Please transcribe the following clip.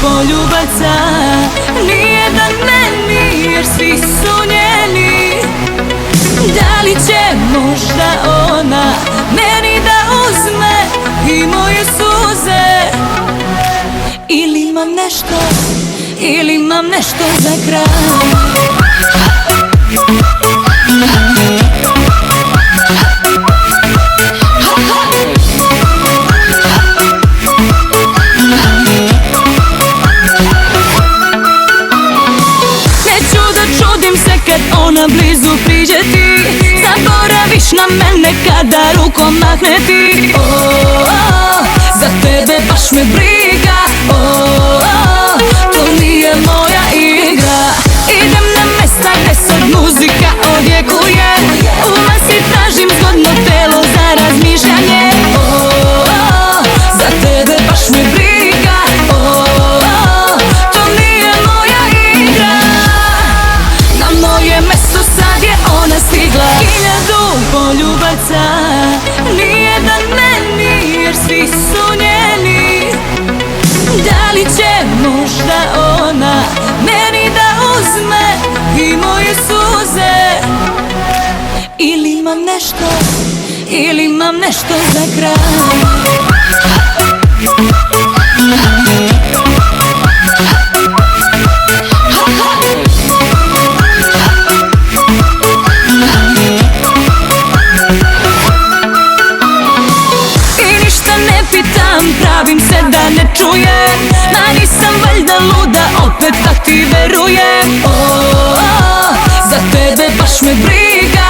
poljubaca, nijedan meni jer svi su njeni. Da li će možda ona meni da uzme i moje suze? Ili imam nešto za kraj? Ona blizu priđe ti, zaboraviš na mene kada rukom mahne ti. Za tebe baš me briga, to nije moja igra. Idem na mesta gde sad muzika odjekuje, u masi tražim zgodno telo za razmišljanje. Za tebe baš me briga, to nije moja igra. Na moje mesto sad je ona stigla. 1000 poljubaca, nijedan meni jer svi su njeni. Da li će možda ona meni da uzme i moje suze? Ili imam nešto za kraj? Pravim se da ne čujem, ma nisam valjda luda, opet da ti verujem. Za tebe baš me briga,